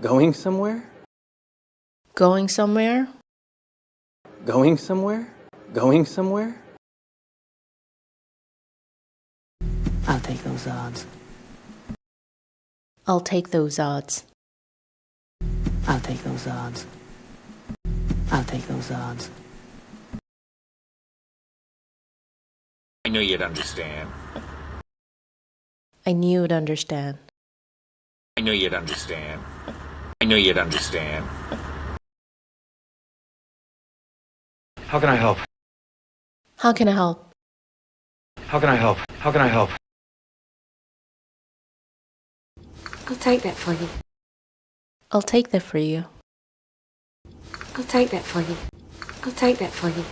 Going somewhere? Going somewhere? Going somewhere? Going somewhere? I'll take those odds. I'll take those odds. I'll take those odds. I'll take those odds. I knew you'd understand. I knew you'd understand. I knew you'd understand. I knew you'd understand. How can I help? How can I help? How can I help? How can I help? I'll take that for you. I'll take that for you. I'll take that for you. I'll take that for you.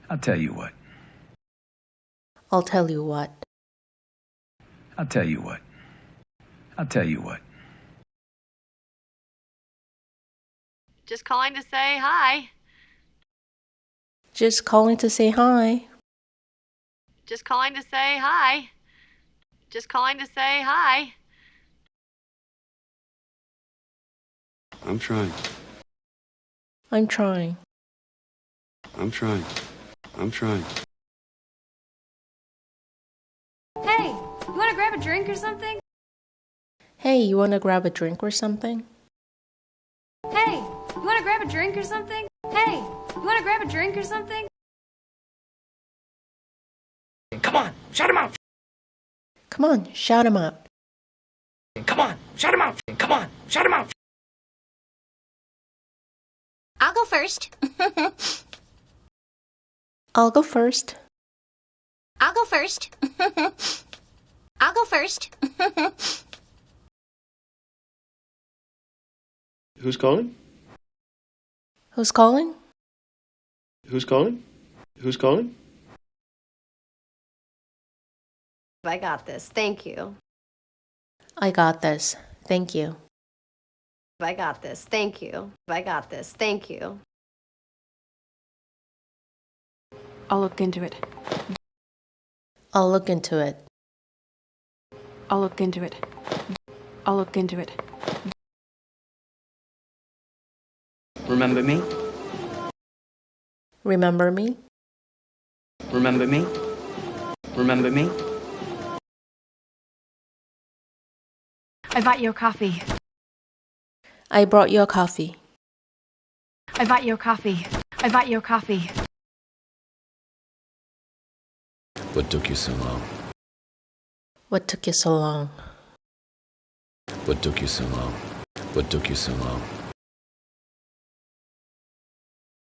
I'll tell you what. I'll tell you what. I'll tell you what. I'll tell you what. Just calling to say hi. Just calling to say hi. Just calling to say hi. Just calling to say hi. I'm trying. I'm trying. I'm trying. I'm trying. Hey, you want to grab a drink or something? Hey, you want to grab a drink or something? Hey, you want to grab a drink or something? Hey, you want to grab a drink or something? Come on, shut him out. Come on, shout him out. Come on, shut him out. Come on, shut him out. I'll go first. I'll go first. I'll go first. I'll go first. Who's calling? Who's calling? Who's calling? Who's calling? I got this. Thank you. I got this. Thank you. I got this. Thank you. I got this. Thank you. I'll look into it. I'll look into it. I'll look into it. I'll look into it. Remember me? Remember me? Remember me? Remember me? I bought you a coffee. I brought you a coffee. I bought you a coffee. I bought you a coffee. What took you so long? What took you so long? What took you so long? What took you so long?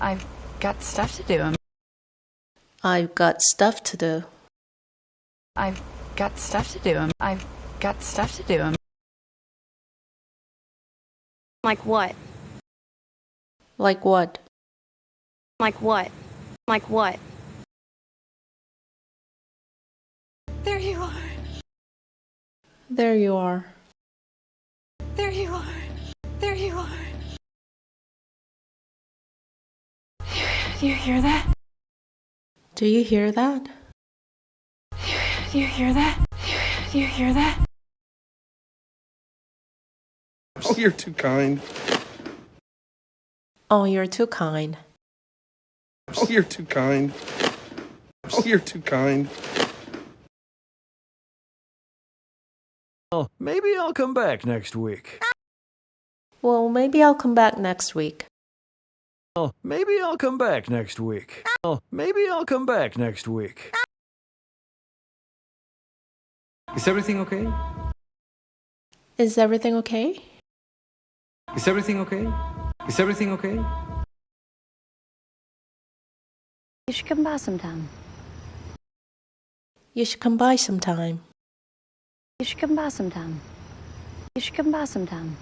I've got stuff to do. I've got stuff to do. I've got stuff to do. I've got stuff to do. Like what? Like what? Like what? Like what? There you are. There you are. There you are. There you are. Do you hear that? Do you hear that? Do you hear that? Do you hear that? Oh, you're too kind. Oh, you're too kind. Oh, you're too kind. Oh, you're too kind. Well, maybe I'll come back next week. Well, maybe I'll come back next week. Well, maybe I'll come back next week. Well, maybe I'll come back next week. Is everything okay? Is everything okay? Is everything okay? Is everything okay? You should come by sometime. You should come by sometime. You should come by sometime. You should come by sometime.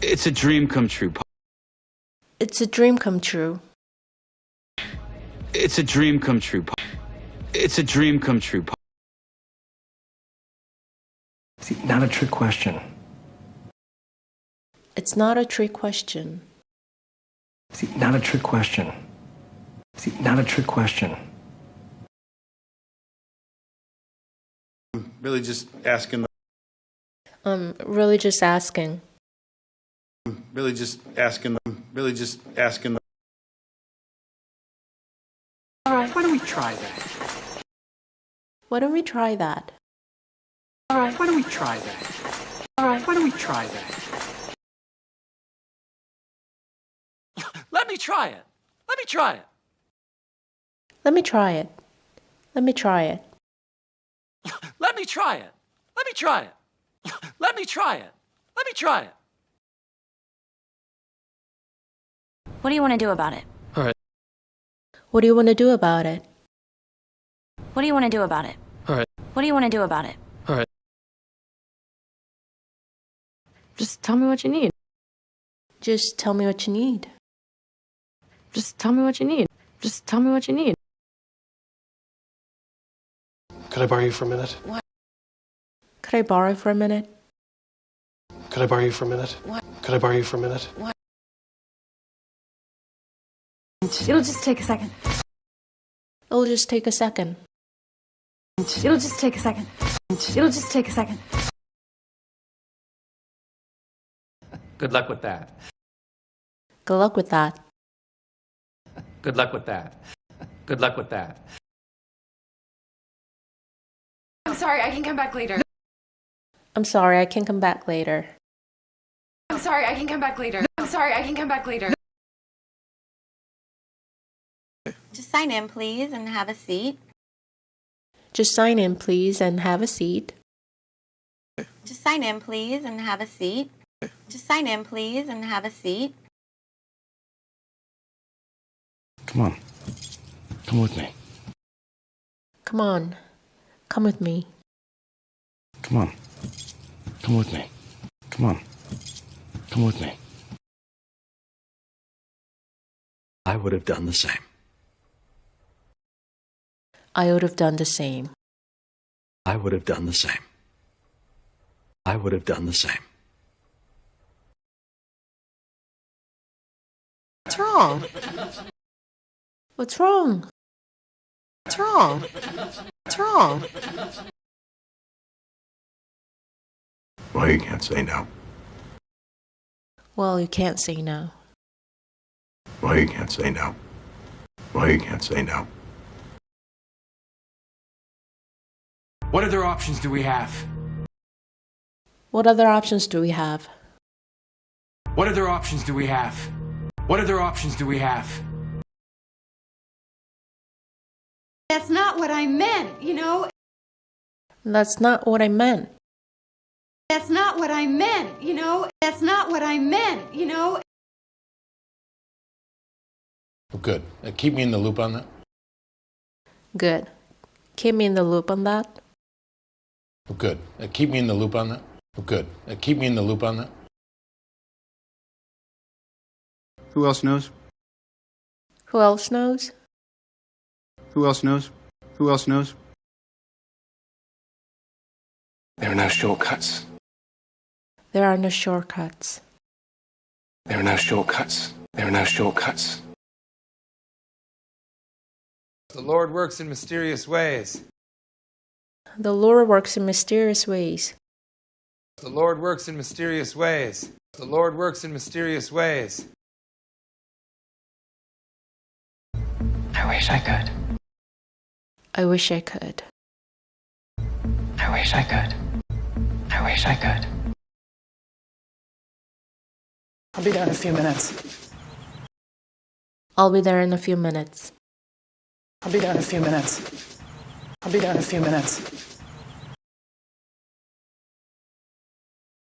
It's a dream come true. It's a dream come true. It's a dream come true. It's a dream come true. See, not a trick question. It's not a trick question. See, not a trick question. See, not a trick question. Really just asking. Really just asking. Really just asking. Really just asking. All right, why don't we try that? Why don't we try that? All right, why don't we try that? All right, why don't we try that? Let me try it. Let me try it. Let me try it. Let me try it. Let me try it. Let me try it. Let me try it. Let me try it. What do you want to do about it? What do you want to do about it? What do you want to do about it? What do you want to do about it? Just tell me what you need. Just tell me what you need. Just tell me what you need. Just tell me what you need. Could I borrow you for a minute? Could I borrow for a minute? Could I borrow you for a minute? Could I borrow you for a minute? It'll just take a second. It'll just take a second. It'll just take a second. It'll just take a second. Good luck with that. Good luck with that. Good luck with that. Good luck with that. I'm sorry, I can come back later. I'm sorry, I can come back later. I'm sorry, I can come back later. I'm sorry, I can come back later. Just sign in, please, and have a seat. Just sign in, please, and have a seat. Just sign in, please, and have a seat. Just sign in, please, and have a seat. Come on. Come with me. Come on. Come with me. Come on. Come with me. Come on. Come with me. I would have done the same. I would have done the same. I would have done the same. I would have done the same. What's wrong? What's wrong? What's wrong? What's wrong? Well, you can't say no. Well, you can't say no. Well, you can't say no. Well, you can't say no. What other options do we have? What other options do we have? What other options do we have? What other options do we have? That's not what I meant, you know? That's not what I meant. That's not what I meant, you know? That's not what I meant, you know? Good. Keep me in the loop on that. Good. Keep me in the loop on that. Good. Keep me in the loop on that. Good. Keep me in the loop on that. Who else knows? Who else knows? Who else knows? Who else knows? There are no shortcuts. There are no shortcuts. There are no shortcuts. There are no shortcuts. The Lord works in mysterious ways. The Lord works in mysterious ways. The Lord works in mysterious ways. The Lord works in mysterious ways. I wish I could. I wish I could. I wish I could. I wish I could. I'll be there in a few minutes. I'll be there in a few minutes. I'll be there in a few minutes. I'll be there in a few minutes.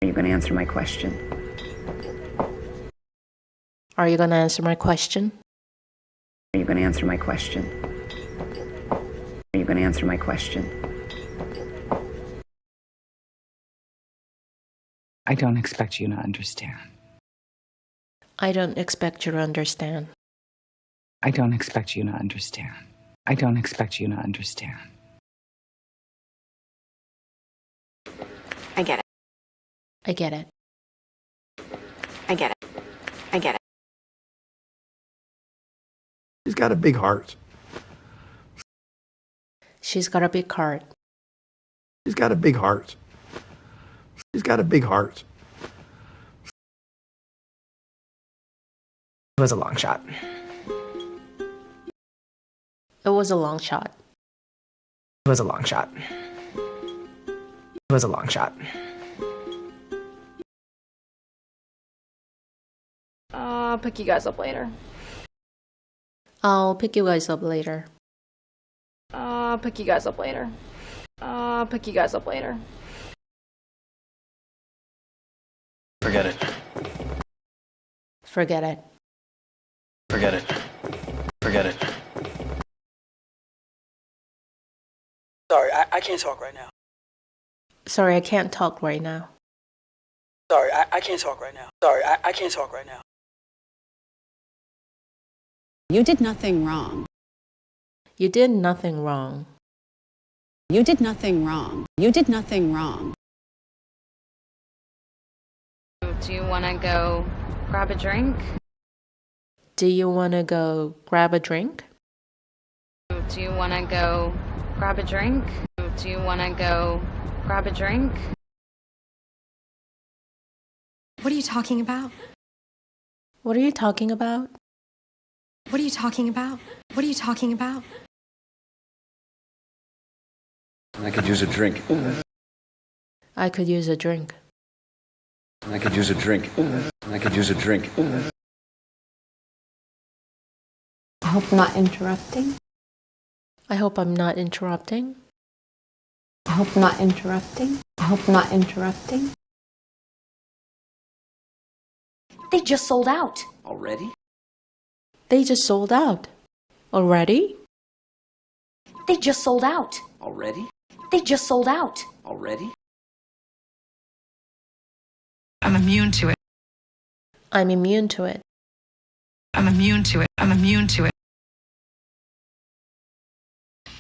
Are you going to answer my question? Are you going to answer my question? Are you going to answer my question? Are you going to answer my question? I don't expect you to understand. I don't expect you to understand. I don't expect you to understand. I don't expect you to understand. I get it. I get it. I get it. I get it. She's got a big heart. She's got a big heart. She's got a big heart. She's got a big heart. It was a long shot. It was a long shot. It was a long shot. It was a long shot. I'll pick you guys up later. I'll pick you guys up later. I'll pick you guys up later. I'll pick you guys up later. Forget it. Forget it. Forget it. Forget it. Sorry, I can't talk right now. Sorry, I can't talk right now. Sorry, I can't talk right now. Sorry, I can't talk right now. You did nothing wrong. You did nothing wrong. You did nothing wrong. You did nothing wrong. Do you want to go grab a drink? Do you want to go grab a drink? Do you want to go grab a drink? Do you want to go grab a drink? What are you talking about? What are you talking about? What are you talking about? What are you talking about? I could use a drink. I could use a drink. I could use a drink. I could use a drink. I hope I'm not interrupting. I hope I'm not interrupting. I hope I'm not interrupting. I hope I'm not interrupting. They just sold out. Already? They just sold out. Already? They just sold out. Already? They just sold out. Already? I'm immune to it. I'm immune to it. I'm immune to it. I'm immune to it.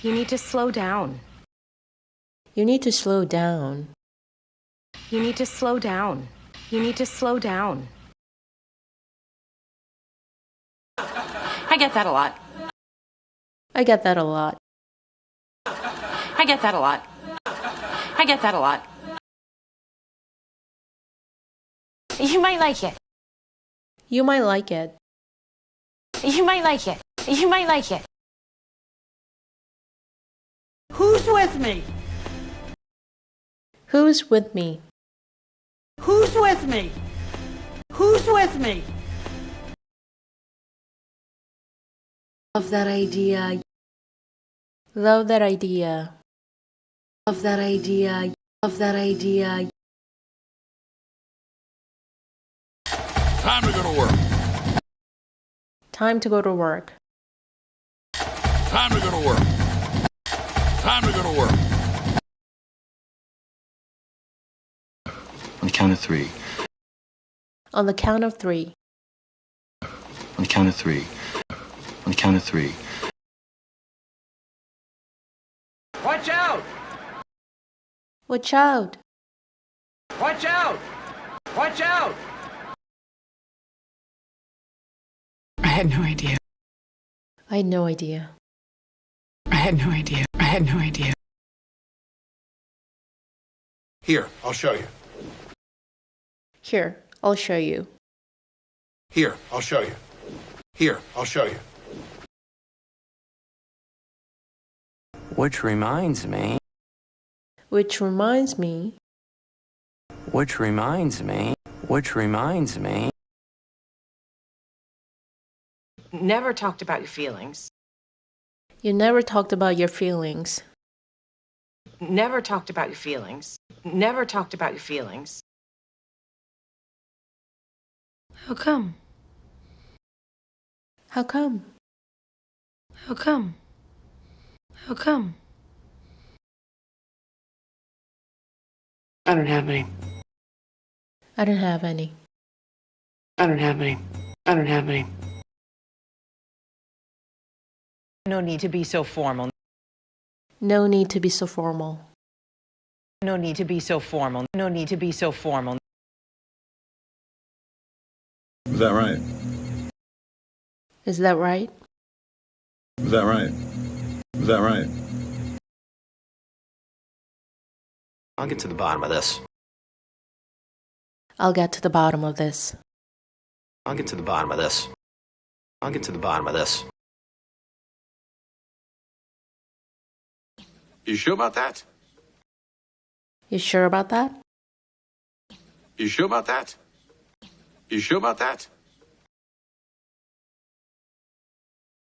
You need to slow down. You need to slow down. You need to slow down. You need to slow down. I get that a lot. I get that a lot. I get that a lot. I get that a lot. You might like it. You might like it. You might like it. You might like it. Who's with me? Who's with me? Who's with me? Who's with me? Love that idea. Love that idea. Love that idea. Love that idea. Time to go to work. Time to go to work. Time to go to work. Time to go to work. On the count of three. On the count of three. On the count of three. On the count of three. Watch out! Watch out! Watch out! Watch out! I had no idea. I had no idea. I had no idea. I had no idea. Here, I'll show you. Here, I'll show you. Here, I'll show you. Here, I'll show you. Which reminds me. Which reminds me. Which reminds me. Which reminds me. Never talked about your feelings. You never talked about your feelings. Never talked about your feelings. Never talked about your feelings. How come? How come? How come? How come? I don't have any. I don't have any. I don't have any. I don't have any. No need to be so formal. No need to be so formal. No need to be so formal. No need to be so formal. Is that right? Is that right? Is that right? Is that right? I'll get to the bottom of this. I'll get to the bottom of this. I'll get to the bottom of this. I'll get to the bottom of this. You sure about that? You sure about that? You sure about that? You sure about that?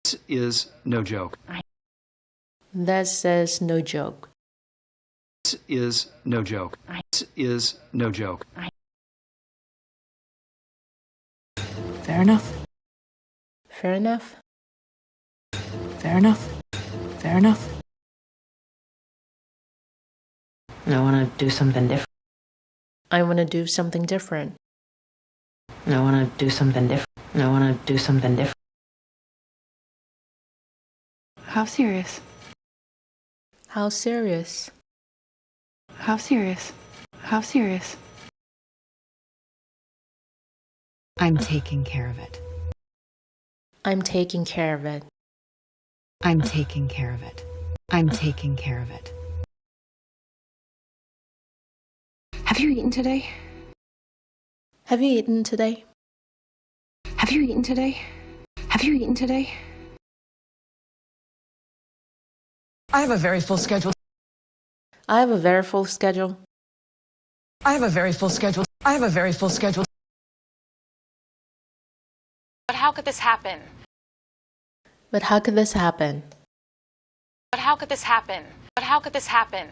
This is no joke. This is no joke. This is no joke. This is no joke. Fair enough. Fair enough? Fair enough. Fair enough. I want to do something different. I want to do something different. I want to do something different. I want to do something different. How serious? How serious? How serious? How serious? I'm taking care of it. I'm taking care of it. I'm taking care of it. I'm taking care of it. Have you eaten today? Have you eaten today? Have you eaten today? Have you eaten today? I have a very full schedule. I have a very full schedule. I have a very full schedule. I have a very full schedule. But how could this happen? But how could this happen? But how could this happen? But how could this happen?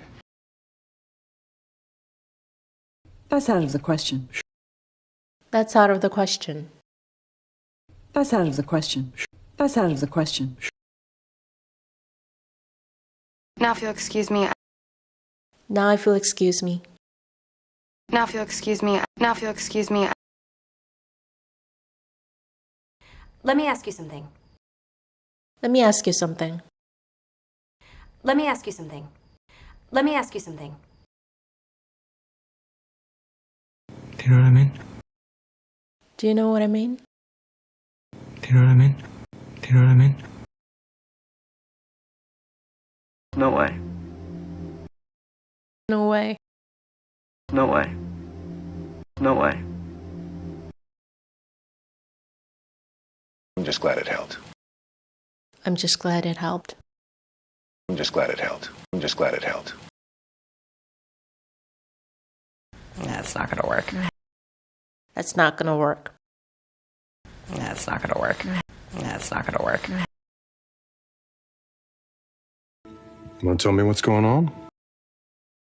That's out of the question. That's out of the question. That's out of the question. That's out of the question. Now if you'll excuse me. Now if you'll excuse me. Now if you'll excuse me. Now if you'll excuse me. Let me ask you something. Let me ask you something. Let me ask you something. Let me ask you something. Do you know what I mean? Do you know what I mean? Do you know what I mean? Do you know what I mean? No way. No way. No way. No way. I'm just glad it helped. I'm just glad it helped. I'm just glad it helped. I'm just glad it helped. That's not gonna work. That's not gonna work. That's not gonna work. That's not gonna work. You want to tell me what's going on?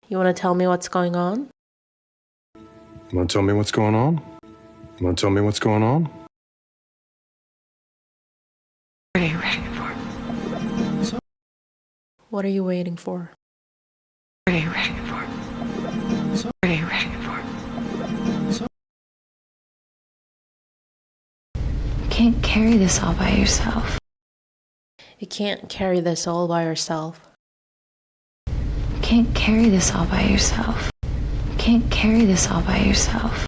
You want to tell me what's going on? You want to tell me what's going on? You want to tell me what's going on? What are you waiting for? What are you waiting for? What are you waiting for? What are you waiting for? You can't carry this all by yourself. You can't carry this all by yourself. You can't carry this all by yourself. You can't carry this all by yourself.